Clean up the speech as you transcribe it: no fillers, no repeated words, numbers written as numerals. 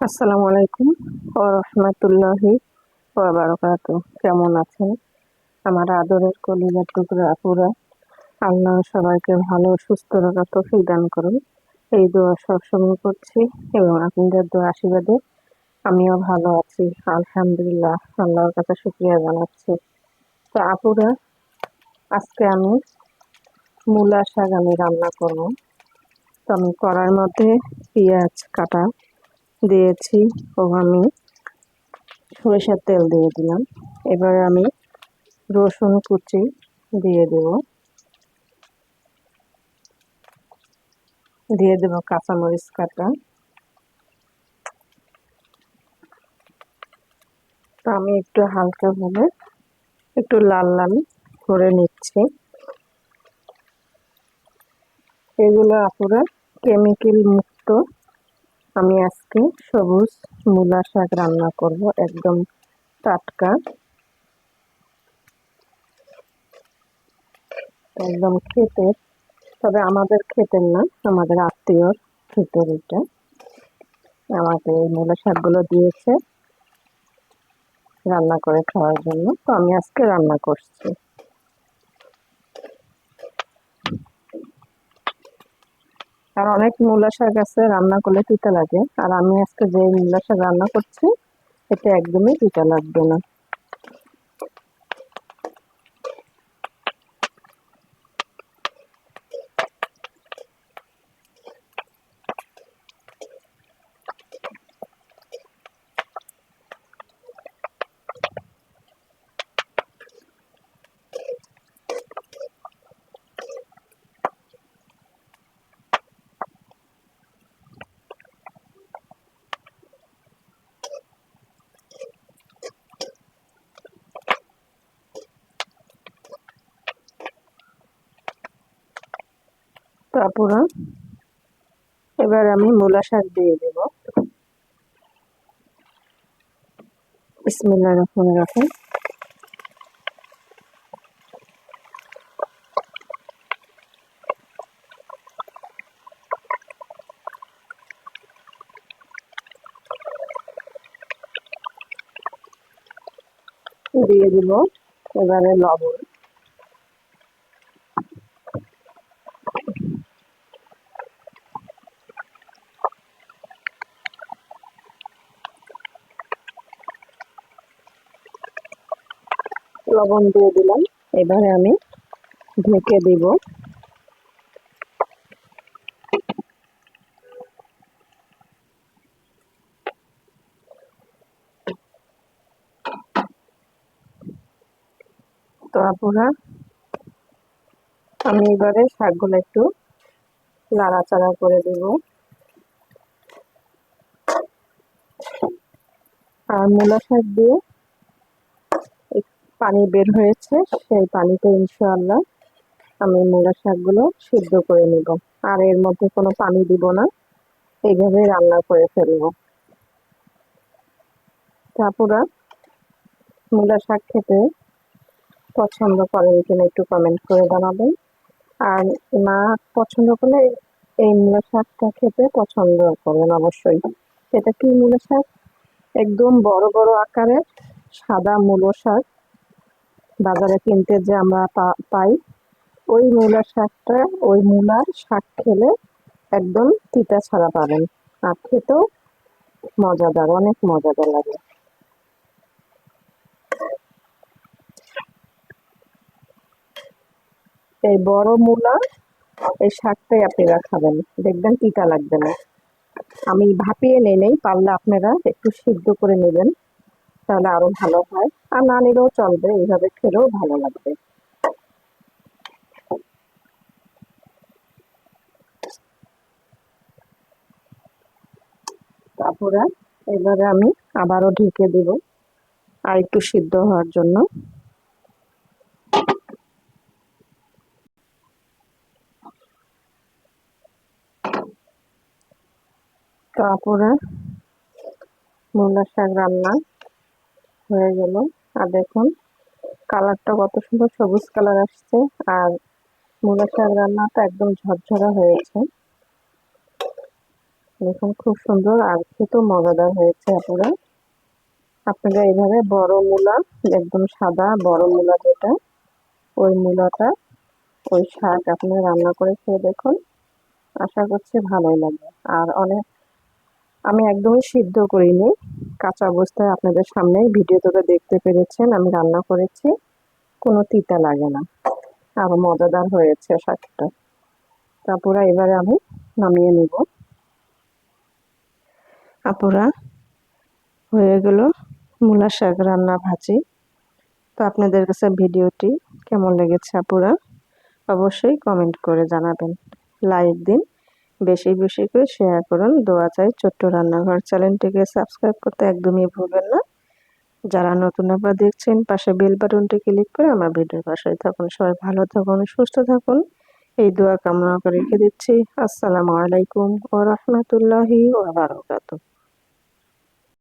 আসসালামু আলাইকুম ওয়া রাহমাতুল্লাহি ওয়া বারাকাতুহু। কেমন আছেন আমার আদরের কলিজার টুকরা আপুরা? আল্লাহ সবাইকে ভালো সুস্থ রাখার তৌফিক দান করুন, এই দোয়া সবসময় করছি এবং আপনাদের দোয়া আশীর্বাদে আমিও ভালো আছি আলহামদুলিল্লাহ। আল্লাহর কাছে শুকরিয়া জানাচ্ছি। তো আপুরা, আজকে আমি মূলা শাক রান্না করব। তো আমি কড়াইয়ের মধ্যে পেঁয়াজ কাটা দিয়েছি ও আমি সরিষার তেল দিয়ে দিলাম। এবার আমি রসুন কুচি দিয়ে দেব কাঁচামরিচ কাটা। তো আমি একটু হালকা ভাবে একটু লাল লাল করে নিচ্ছি। এগুলো আপুরা কেমিক্যাল মুক্ত। আমি আজকে সবুজ মূলা শাক রান্না করব, একদম টাটকা, একদম ক্ষেতের। তবে আমাদের ক্ষেতের না, আমাদের আত্মীয়র ক্ষেতের এটা। আমাকে এই মূলা শাকগুলো দিয়েছে রান্না করে খাওয়ার জন্য, তো আমি আজকে রান্না করছি। আর অনেক মূলা শাক আছে রান্না করলে তিতা লাগে, আর আমি আজকে যে মূলা শাক রান্না করছি এটা একদমই তিতা লাগবে না। তারপর এবার আমি মূলা শাক দিয়ে দেব। বিসমিল্লাহির রহমানির রহিম। দিয়ে দিব এবারে লবণ। লবণ দিয়ে দিলাম, এবারে আমি ঢেকে দিব। তো আপনারা আমি এবারে শাকগুলো একটু নাড়াচাড়া করে দেব। আর মূলা শাক দিয়ে পানি বের হয়েছে, সেই পানিতে ইনশাআল্লাহ আমি মূলা শাকগুলো সিদ্ধ করে নেব। আর এর মধ্যে কোনো পানি দিব না, এইভাবে রান্না করে ফেলবো। তারপরে মূলা শাক খেতে পছন্দ করেন কিনা একটু কমেন্ট করে জানাবেন। আর না পছন্দ করলে এই মূলা শাকটা খেতে পছন্দ করবেন অবশ্যই। এটা কি মূলা শাক? একদম বড় বড় আকারের সাদা মূলো শাক, বাজারে কিনতে যে আমরা পাই, ওই মূলা শাকটা, ওই মূলার শাক খেলে একদম তিতা ছাড়া পাবেন। আর খেতেও মজাদার, অনেক মজাদার লাগে। এই বড় মূলা এই শাকটাই আপনারা খাবেন, দেখবেন তিতা লাগবে না। আমি ভাপিয়ে নেই, পারলে আপনারা একটু সিদ্ধ করে নেবেন, তাহলে আরো ভালো হয়। আর না নিলেও চলবে, এইভাবে খেলেও ভালো লাগবে। তারপরে এবারে আমি আবারও ঢেকে দেব আর একটু সিদ্ধ হওয়ার জন্য। তারপরে মূলা শাক রান্না হয়ে গেল। আর দেখুন কালারটা কত সুন্দর সবুজ কালার আসছে, আর মূলা শাক রান্নাটা একদম ঝরঝরা হয়েছে। দেখুন খুব সুন্দর আর খেতেও মজাদার হয়েছে আপুরা। আপনারা এইভাবে বড় মূলা, একদম সাদা বড় মূলা যেটা, ওই মূলাটা, ওই শাক আপনি রান্না করে খেয়ে দেখুন। আশা করছি ভালোই লাগবে। আর আমি একদমই সিদ্ধ করিনি, কাঁচা অবস্থায় আপনাদের সামনেই ভিডিওতে তো দেখতে পেরেছেন আমি রান্না করেছি। কোনো তিতা লাগে না, আরো মজাদার হয়েছে শাকটা। তারপরে এবারে আমি নামিয়ে নিব। আপুরা, হয়ে গেল মূলা শাক রান্না ভাজি। তো আপনাদের কাছে ভিডিওটি কেমন লেগেছে আপুরা, অবশ্যই কমেন্ট করে জানাবেন। লাইক দিন, বেশি বেশি করে শেয়ার করুন। দোয়া চাই। ছোট্ট রান্নাঘর চ্যানেলটিকে সাবস্ক্রাইব করতে একদমই ভুলবেন না। যারা নতুন আপনারা দেখছেন, পাশে বেল বাটনটি ক্লিক করে আমার ভিডিওর পাশে থাকুন। সবাই ভালো থাকুন, সুস্থ থাকুন, এই দোয়া কামনা করে রেখে দিচ্ছি। আসসালামু আলাইকুম ওয়া রাহমাতুল্লাহি ওয়া বারাকাতুহু।